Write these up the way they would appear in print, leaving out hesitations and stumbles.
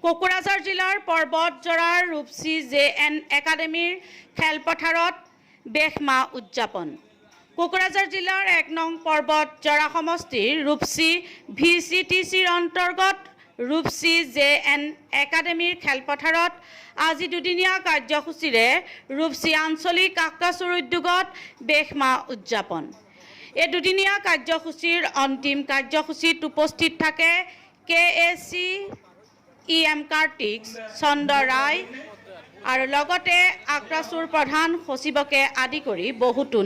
কোকৰাঝাৰ জিলাৰ পৰ্বতজৰাৰ ৰূপসী JN একাডেমীৰ খেলপথাৰত বেশমা উদযাপন। কোকৰাঝাৰ জিলাৰ 1 নং পৰ্বতজৰা সমষ্টিৰ ৰূপসী VCTCৰ অন্তৰ্গত ৰূপসী JN একাডেমীৰ খেলপথাৰত আজি দুদিনীয়া কাৰ্যসূচীৰে ৰূপসী আঞ্চলিক কাকাচুৰ উদ্যোগত বেশমা উদযাপন। এই দুদিনীয়া কাৰ্যসূচীৰ অন্তিম কাৰ্যসূচীত উপস্থিত থাকে KAC EM কাৰ্তিক চন্দ্ৰ ৰায় আৰু লগতে আক্ৰাচুৰ প্ৰধান সচিবকে আদি কৰি বহুতো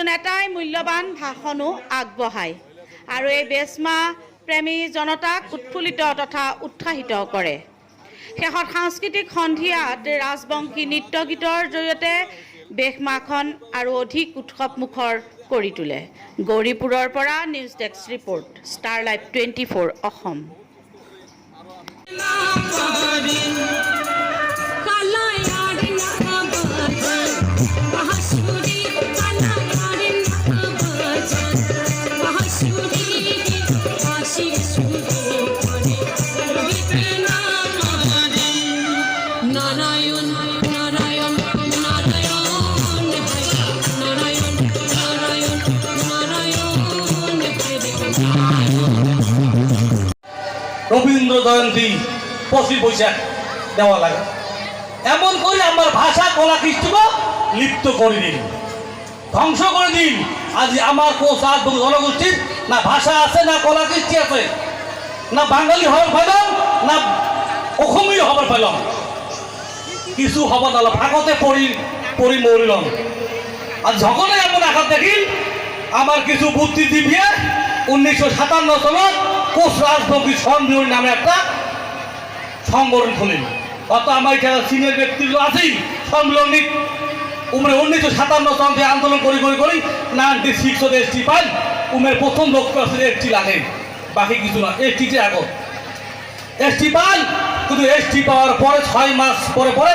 নেতাই মূল্যৱান ভাষণো আগবঢ়ায় আৰু এই বেশমা প্ৰেমী জনতাক উৎফুল্লিত তথা উৎসাহিত কৰে। শেষত সাংস্কৃতিক সন্ধিয়াত ৰাজবংশী নৃত্য গীতৰ জৰিয়তে বেশমাখন আৰু অধিক উৎসৱমুখৰ কৰি তোলে। গৌৰীপুৰৰ পৰা news desk report, star live 24 অসম। রবীন্দ্র জয়ন্তী 25 বৈশাখ দেওয়া লাগে, এমন করে আমার ভাষা কলা কৃষ্টিকে লিপ্ত করে দিন, ধ্বংস করে দিন। আজ আমার কোষাদ জনগোষ্ঠীর না ভাষা আছে, না কলা কৃষ্টি আছে, না বাঙালি হবার পাইলাম, না অসমীয় হবার পাইলাম, কিছু হবার নাল ভাগতে পড়ি মরিলাম। আর যখনই এমন আঘাত দেখি আমার কিছু বুদ্ধিজীবী 1957 সালত কোচ রাজবংশী সম্মিলনী নামে একটা সংগঠন খুলেন। অত আমার এটা সিনিয়র ব্যক্তিগুলো আছেই সম্মিলনী উমরে 1957 সাল থেকে আন্দোলন করি 96 ST পান। উমের প্রথম লক্ষ্য আসলে ST লাগে, বাকি কিছু না। STতে আগত ST পান, কিন্তু ST পাওয়ার পরে 6 মাস পরে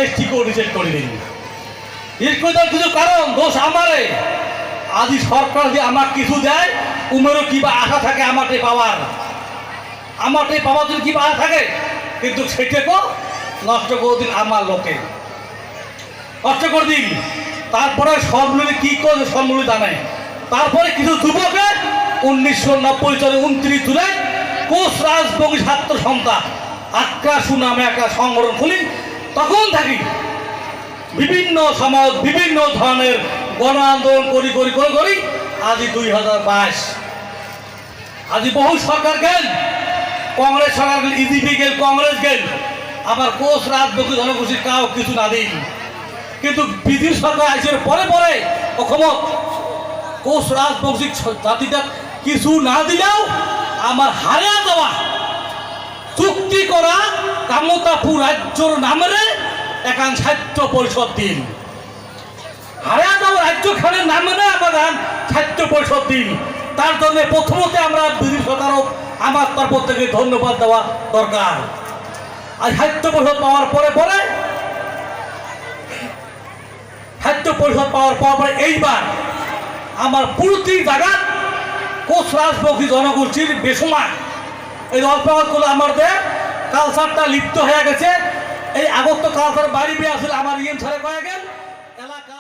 ST কেও রিজেক্ট করে দিন। কিছু কারণ দোষ আমারে। আজি সরকার যে আমার কিছু দেয়, উমেরও কিবা আশা থাকে আমারটাই পাওয়ার যদি কিবা আশা থাকে, কিন্তু সেটাকেও নষ্ট করে দিন আমার লোকে, নষ্ট করে দিন। তারপরে সম্মিলনী কি করে সম্মিলনী জানে। তারপরে কিছু যুবকের 1990 সালে 29 জুলাই কোচ রাজবংশী ছাত্র সন্থা আক্রাসু নামে একটা সংগঠন খুলি। তখন থাকি বিভিন্ন সমাজ বিভিন্ন ধরনের গণ আন্দোলন করি আজি 2022 আজি বহু সরকার গেল, কংগ্রেস সরকার গেল, EDP গেল, কংগ্রেস গেল, আবার কোচ রাজবংশী জনগোষ্ঠীর কাউ কিছু না দিন। কিন্তু বিজেপি সরকার আসে পরে অসমত কোচ রাজবংশী জাতিটা কিছু না দিলেও আমার হারিয়ে দেওয়া চুক্তি করা কামতাপুর রাজ্যর নামেরে একান সাহিত্য পরিষদ দিন, হারিয়ে দেওয়া রাজ্যখানের নামেরে আমার সাহিত্য পরিষদ দিন। তার জন্য প্রথমতে আমরা বিজেপি সরকারও আমার তরফ থেকে ধন্যবাদ দেওয়া দরকার। আর সাহিত্য পরিষদ পাওয়ার পরে সাহিত্য পরিষদ পাওয়ার পরে এইবার আমার প্রতি জায়গা কোচ রাজবংশী জনগোষ্ঠীর বেসময় এই অল্পগুলো আমাদের কালচারটা লিপ্ত হয়ে গেছে। এই আগত কালচার বাড়ি বিয়ে আসলে আমার ইয়েন ছাড়া কয়ে গেল এলাকা